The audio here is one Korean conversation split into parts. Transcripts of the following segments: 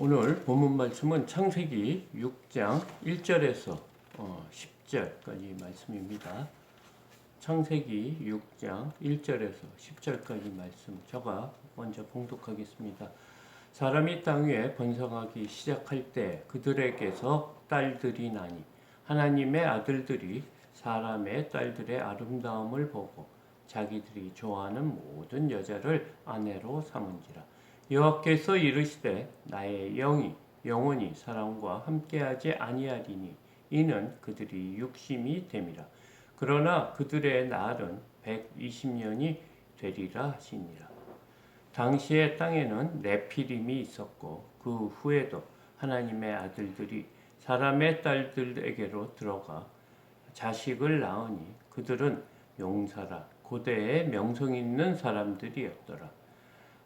오늘 본문 말씀은 창세기 6장 1절에서 10절까지 말씀입니다. 창세기 6장 1절에서 10절까지 말씀 제가 먼저 봉독하겠습니다. 사람이 땅 위에 번성하기 시작할 때 그들에게서 딸들이 나니 하나님의 아들들이 사람의 딸들의 아름다움을 보고 자기들이 좋아하는 모든 여자를 아내로 삼은지라. 여호와께서 이르시되 나의 영이 영원히 사람과 함께하지 아니하리니 이는 그들이 육심이 됨이라. 그러나 그들의 날은 120년이 되리라 하시니라. 당시에 땅에는 네피림이 있었고 그 후에도 하나님의 아들들이 사람의 딸들에게로 들어가 자식을 낳으니 그들은 용사라 고대의 명성 있는 사람들이었더라.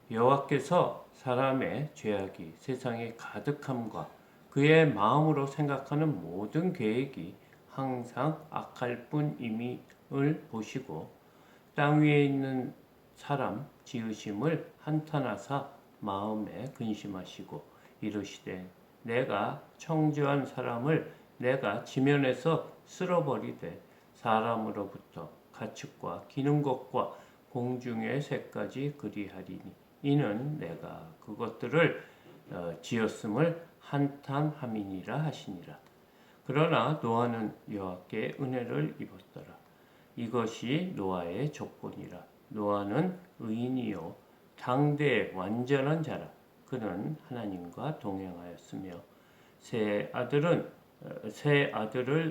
여호와께서 사람의 죄악이 세상에 가득함과 그의 마음으로 생각하는 모든 계획이 항상 악할 뿐임을 보시고 땅 위에 있는 사람 지으심을 한탄하사 마음에 근심하시고 이르시되 내가 청지한 사람을 내가 지면에서 쓸어버리되 사람으로부터 가축과 기는 것과 공중의 새까지 그리하리니 이는 내가 그것들을 지었음을 한탄함이니라 하시니라. 그러나 노아는 여호와께 은혜를 입었더라. 이것이 노아의 조건이라. 노아는 의인이요 당대의 완전한 자라. 그는 하나님과 동행하였으며 세 아들을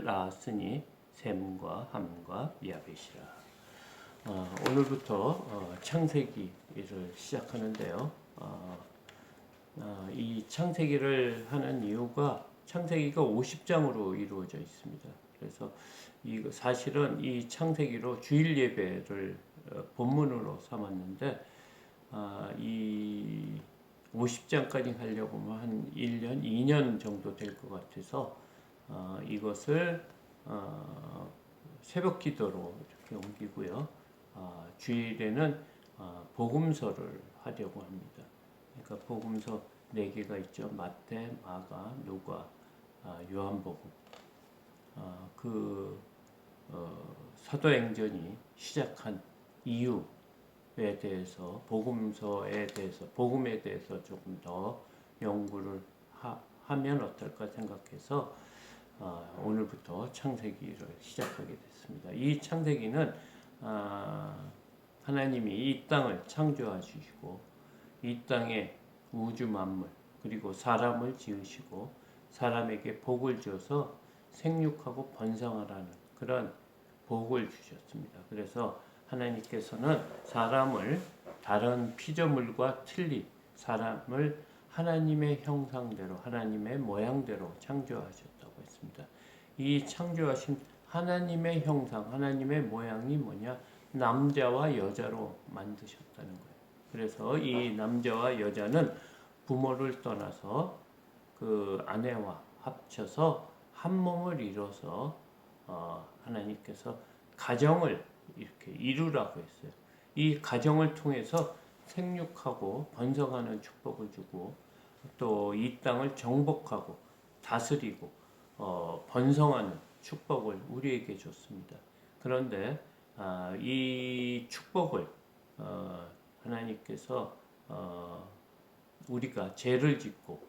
낳았으니 셈과 함과 야벳이라. 오늘부터 창세기를 시작하는데요. 이 창세기를 하는 이유가 창세기가 50장으로 이루어져 있습니다. 그래서 사실은 이 창세기로 주일 예배를 본문으로 삼았는데 이 50장까지 하려고 하면 한 1년, 2년 정도 될 것 같아서 이것을 새벽 기도로 이렇게 옮기고요. 주일에는 복음서를 하려고 합니다. 그러니까 복음서 4개가 있죠. 마태, 마가, 누가, 요한복음. 사도행전이 시작한 이유에 대해서 복음에 대해서 조금 더 연구를 하면 어떨까 생각해서 오늘부터 창세기를 시작하게 됐습니다. 이 창세기는 하나님이 이 땅을 창조하시고 이 땅에 우주 만물 그리고 사람을 지으시고 사람에게 복을 주어서 생육하고 번성하라는 그런 복을 주셨습니다. 그래서 하나님께서는 사람을 다른 피조물과 틀리 사람을 하나님의 형상대로 하나님의 모양대로 창조하셨다고 했습니다. 이 창조하신 하나님의 형상, 하나님의 모양이 뭐냐? 남자와 여자로 만드셨다는 거예요. 그래서 이 남자와 여자는 부모를 떠나서 그 아내와 합쳐서 한 몸을 이뤄서 하나님께서 가정을 이렇게 이루라고 했어요. 이 가정을 통해서 생육하고 번성하는 축복을 주고 또 이 땅을 정복하고 다스리고 번성하는 축복을 우리에게 줬습니다. 그런데 이 축복을 하나님께서 우리가 죄를 짓고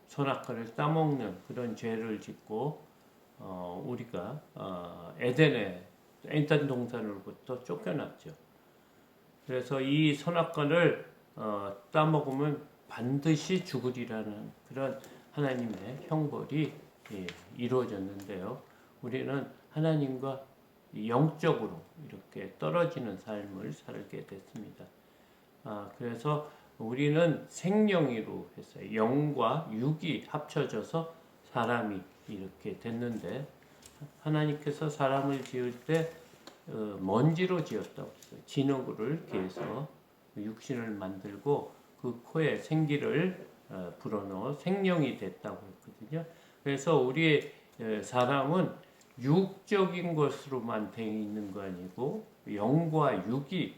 선악과를 따먹는 그런 죄를 짓고 우리가 에덴 동산으로부터 쫓겨났죠. 그래서 이 선악과를 따먹으면 반드시 죽으리라는 그런 하나님의 형벌이 이루어졌는데요. 우리는 하나님과 영적으로 이렇게 떨어지는 삶을 살게 됐습니다. 그래서 우리는 생명이로 했어요. 영과 육이 합쳐져서 사람이 이렇게 됐는데 하나님께서 사람을 지을 때 먼지로 지었다고 했어요. 진흙을 개서 육신을 만들고 그 코에 생기를 불어넣어 생명이 됐다고 했거든요. 그래서 우리의 사람은 육적인 것으로만 되어 있는 거 아니고 영과 육이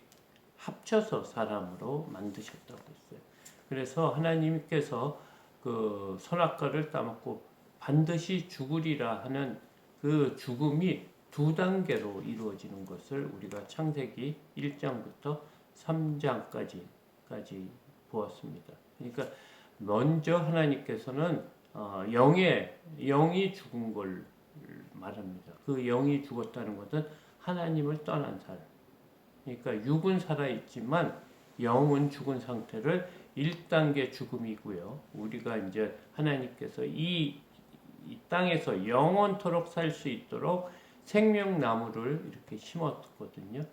합쳐서 사람으로 만드셨다고 했어요. 그래서 하나님께서 그 선악과를 따먹고 반드시 죽으리라 하는 그 죽음이 두 단계로 이루어지는 것을 우리가 창세기 1장부터 3장까지 보았습니다. 그러니까 먼저 하나님께서는 영이 죽은 걸 말합니다. 그 영이 죽었다는 것은 하나님을 떠난 삶. 그러니까 육은 살아있지만 영은 죽은 상태를 1단계 죽음이고요. 우리가 이제 하나님께서 이 땅에서 영원토록 살 수 있도록 생명나무를 이렇게 심었거든요.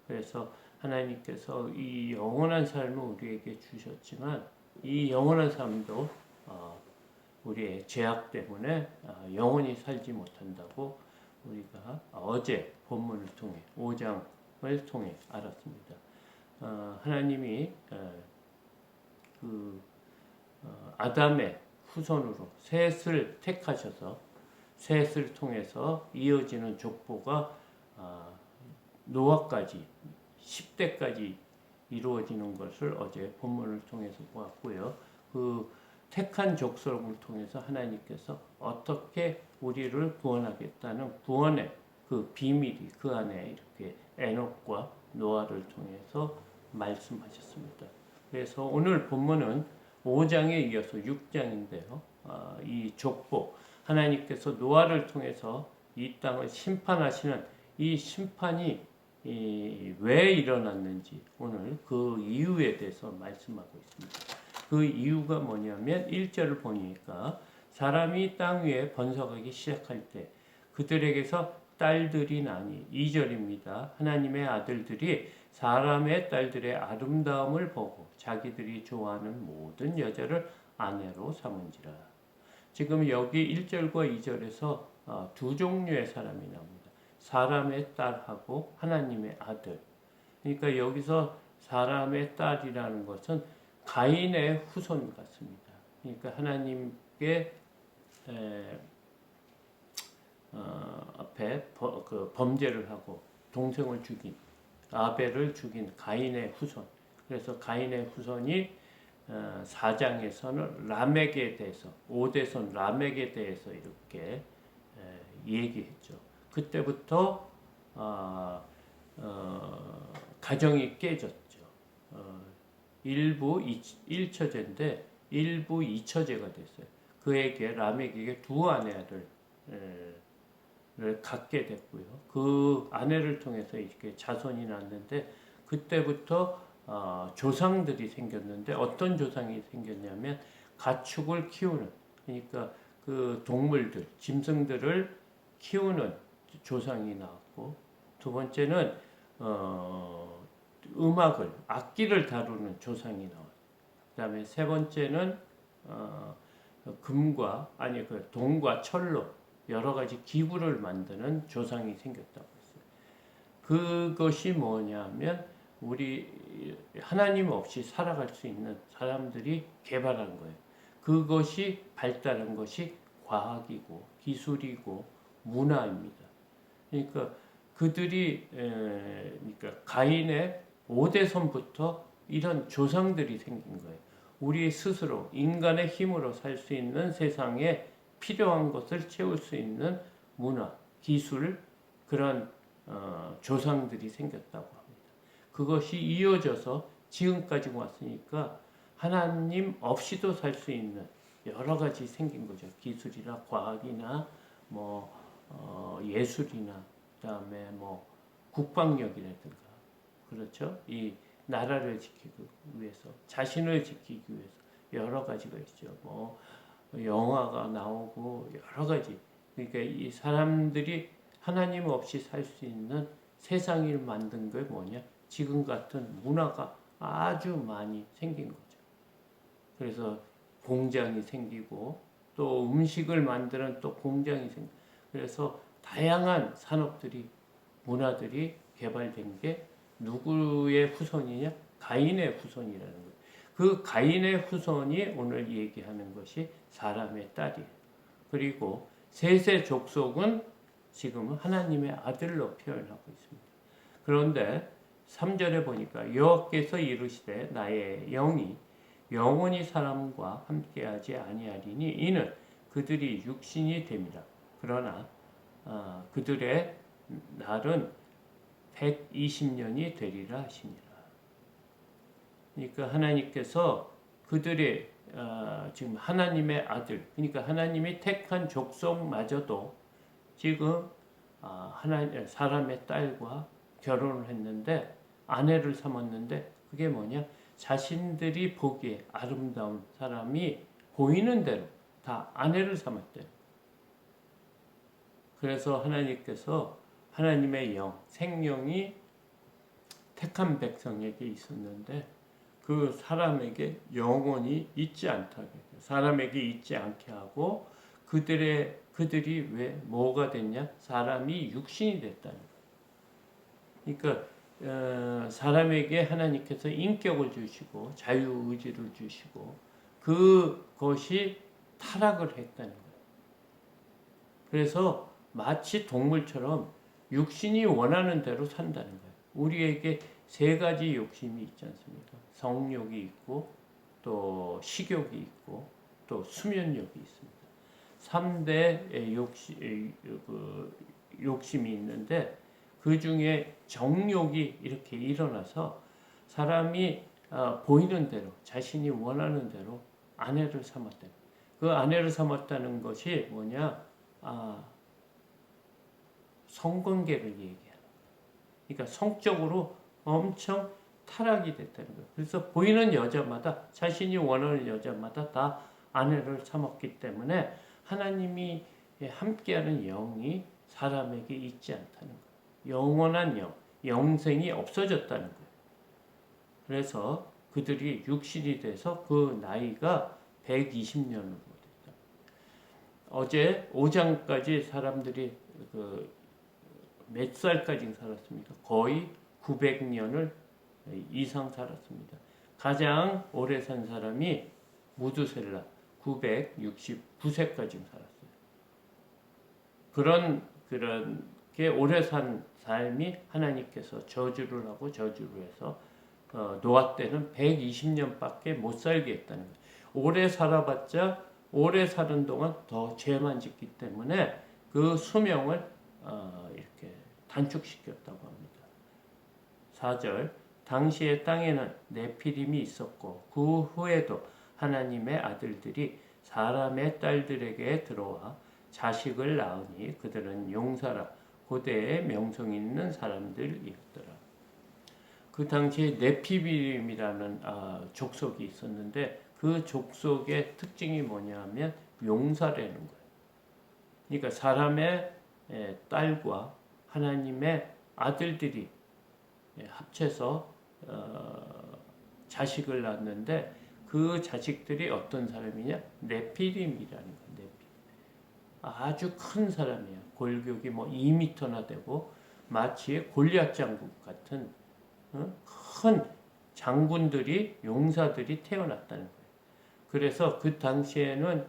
그래서 하나님께서 이 영원한 삶을 우리에게 주셨지만 이 영원한 삶도 우리의 죄악 때문에 영원히 살지 못한다고 우리가 어제 본문을 통해 5장을 통해 알았습니다. 하나님이 아담의 후손으로 셋을 택하셔서 셋을 통해서 이어지는 족보가 노아까지 10대까지 이루어지는 것을 어제 본문을 통해서 보았고요. 그 택한 족속을 통해서 하나님께서 어떻게 우리를 구원하겠다는 구원의 그 비밀이 그 안에 이렇게 에녹과 노아를 통해서 말씀하셨습니다. 그래서 오늘 본문은 5장에 이어서 6장인데요. 이 족보, 하나님께서 노아를 통해서 이 땅을 심판하시는 이 심판이 왜 일어났는지 오늘 그 이유에 대해서 말씀하고 있습니다. 그 이유가 뭐냐면 1절을 보니까 사람이 땅 위에 번성하기 시작할 때 그들에게서 딸들이 나니 2절입니다. 하나님의 아들들이 사람의 딸들의 아름다움을 보고 자기들이 좋아하는 모든 여자를 아내로 삼은지라. 지금 여기 1절과 2절에서 두 종류의 사람이 나옵니다. 사람의 딸하고 하나님의 아들. 그러니까 여기서 사람의 딸이라는 것은 가인의 후손 같습니다. 그러니까 하나님께 앞에 범죄를 하고 동생을 죽인 아벨을 죽인 가인의 후손. 그래서 가인의 후손이 4장에서는 라멕에 대해서 5대손 라멕에 대해서 이렇게 얘기했죠. 그때부터 가정이 깨졌죠. 일부 1처제인데 일부 2처제가 됐어요. 그에게 라멕에게 두 아내를 갖게 됐고요. 그 아내를 통해서 이렇게 자손이 났는데 그때부터 조상들이 생겼는데 어떤 조상이 생겼냐면 가축을 키우는, 그러니까 그 동물들, 짐승들을 키우는 조상이 나왔고, 두 번째는 음악을, 악기를 다루는 조상이 나왔고, 그다음에 세 번째는 금과 동과 철로 여러 가지 기구를 만드는 조상이 생겼다고 했어요. 그것이 뭐냐면 우리 하나님 없이 살아갈 수 있는 사람들이 개발한 거예요. 그것이 발달한 것이 과학이고 기술이고 문화입니다. 그러니까 그들이 그러니까 가인의 5대손부터 이런 조상들이 생긴 거예요. 우리 스스로 인간의 힘으로 살 수 있는 세상에 필요한 것을 채울 수 있는 문화, 기술, 그런 조상들이 생겼다고 합니다. 그것이 이어져서 지금까지 왔으니까 하나님 없이도 살 수 있는 여러 가지 생긴 거죠. 기술이나 과학이나 예술이나 그다음에 국방력이라든가, 그렇죠? 이 나라를 지키기 위해서, 자신을 지키기 위해서 여러 가지가 있죠. 영화가 나오고 여러 가지. 그러니까 이 사람들이 하나님 없이 살 수 있는 세상을 만든 게 뭐냐? 지금 같은 문화가 아주 많이 생긴 거죠. 그래서 공장이 생기고 또 음식을 만드는 또 공장이 생기고, 그래서 다양한 산업들이, 문화들이 개발된 게 누구의 후손이냐? 가인의 후손이라는 거예요. 그 가인의 후손이 오늘 얘기하는 것이 사람의 딸이에요. 그리고 셋의 족속은 지금 하나님의 아들로 표현하고 있습니다. 그런데 3절에 보니까 여호와께서 이르시되 나의 영이 영원히 사람과 함께하지 아니하리니 이는 그들이 육신이 됨이라. 그러나 그들의 날은 120년이 되리라 하시니라. 그러니까 하나님께서 그들의 지금 하나님의 아들, 그러니까 하나님이 택한 족속마저도 지금 사람의 딸과 결혼을 했는데 아내를 삼았는데 그게 뭐냐? 자신들이 보기에 아름다운 사람이 보이는 대로 다 아내를 삼았대요. 그래서 하나님께서 하나님의 생명이 택한 백성에게 있었는데 그 사람에게 영원히 있지 않다게, 사람에게 있지 않게 하고 그들이 왜 뭐가 됐냐? 사람이 육신이 됐다는 거예요. 그러니까 사람에게 하나님께서 인격을 주시고 자유의지를 주시고 그것이 타락을 했다는 거예요. 그래서 마치 동물처럼 육신이 원하는 대로 산다는 거예요. 우리에게 세 가지 욕심이 있지 않습니까? 성욕이 있고 또 식욕이 있고 또 수면욕이 있습니다. 3대 욕심이 있는데 그 중에 정욕이 이렇게 일어나서 사람이 보이는 대로 자신이 원하는 대로 아내를 삼았다. 그 아내를 삼았다는 것이 뭐냐? 성관계를 얘기하는. 그러니까 성적으로 엄청 타락이 됐다는 거예요. 그래서 보이는 여자마다 자신이 원하는 여자마다 다 아내를 삼았기 때문에 하나님이 함께하는 영이 사람에게 있지 않다는 거예요. 영원한 영생이 없어졌다는 거예요. 그래서 그들이 육신이 돼서 그 나이가 120년으로 됐다. 어제 5장까지 사람들이 몇 살까지 살았습니까? 거의 900년을 이상 살았습니다. 가장 오래 산 사람이 무두셀라 969세까지 살았어요. 그렇게 오래 산 삶이 하나님께서 저주를 하고 저주를 해서 노아 때는 120년밖에 못 살게 했다는 거예요. 오래 살아봤자 오래 사는 동안 더 죄만 짓기 때문에 그 수명을 이렇게 단축시켰다고 합니다. 4절 당시의 땅에는 네피림이 있었고 그 후에도 하나님의 아들들이 사람의 딸들에게 들어와 자식을 낳으니 그들은 용사라 고대의 명성 있는 사람들이었더라. 그 당시에 네피림이라는 족속이 있었는데 그 족속의 특징이 뭐냐면 용사라는 거예요. 그러니까 사람의 딸과 하나님의 아들들이 합쳐서 자식을 낳는데 그 자식들이 어떤 사람이냐? 네피림이라는 거예요. 아주 큰 사람이에요. 골격이 2m나 되고 마치 골리앗 장군 같은 큰 장군들이 용사들이 태어났다는 거예요. 그래서 그 당시에는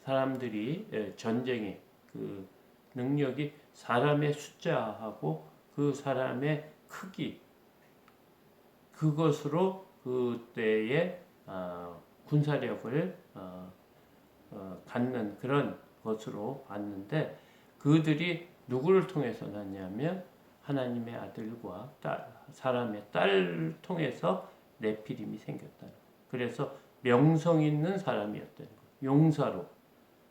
사람들이 전쟁의 그 능력이 사람의 숫자하고 그 사람의 크기 그것으로 그때의 군사력을 갖는 그런 것으로 봤는데 그들이 누구를 통해서 났냐면 하나님의 아들과 사람의 딸을 통해서 네피림이 생겼다. 그래서 명성 있는 사람이었다는 거예요. 용사로.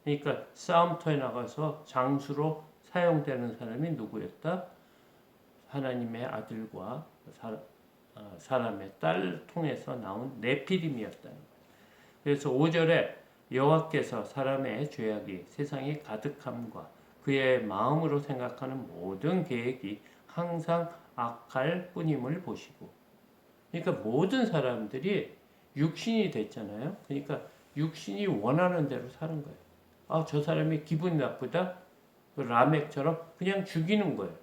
그러니까 싸움터에 나가서 장수로 사용되는 사람이 누구였다? 하나님의 아들과 사람의 딸을 통해서 나온 네피림이었다는 거예요. 그래서 5절에 여호와께서 사람의 죄악이 세상에 가득함과 그의 마음으로 생각하는 모든 계획이 항상 악할 뿐임을 보시고, 그러니까 모든 사람들이 육신이 됐잖아요. 그러니까 육신이 원하는 대로 사는 거예요. 저 사람이 기분이 나쁘다? 그 라멕처럼 그냥 죽이는 거예요.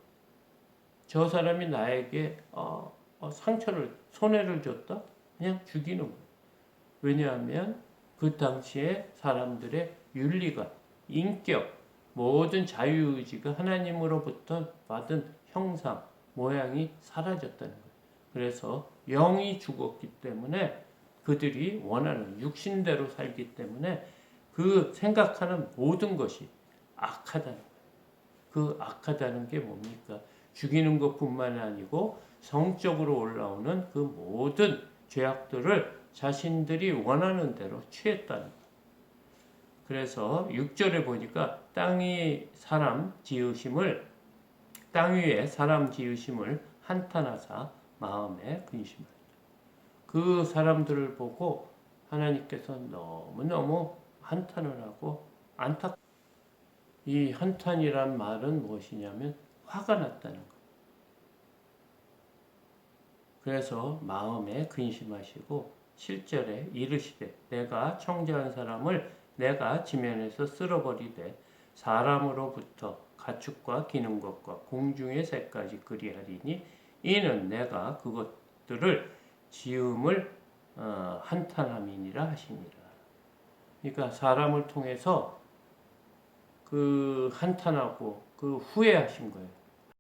저 사람이 나에게 손해를 줬다? 그냥 죽이는 거예요. 왜냐하면 그 당시에 사람들의 윤리가, 인격, 모든 자유의지가 하나님으로부터 받은 형상, 모양이 사라졌다는 거예요. 그래서 영이 죽었기 때문에 그들이 원하는 육신대로 살기 때문에 그 생각하는 모든 것이 악하다는 거예요. 그 악하다는 게 뭡니까? 죽이는 것뿐만 아니고 성적으로 올라오는 그 모든 죄악들을 자신들이 원하는 대로 취했다는 거예요. 그래서 6절에 보니까 땅 위에 사람 지으심을 한탄하사 마음에 근심하였다. 그 사람들을 보고 하나님께서 너무너무 한탄을 하고 이 한탄이란 말은 무엇이냐면 화가 났다는 것. 그래서 마음에 근심하시고 7절에 이르시되 내가 청정한 사람을 내가 지면에서 쓸어버리되 사람으로부터 가축과 기는 것과 공중의 새까지 그리하리니 이는 내가 그것들을 지음을 한탄함이니라 하시니라. 그러니까 사람을 통해서 그 한탄하고 그 후회하신 거예요.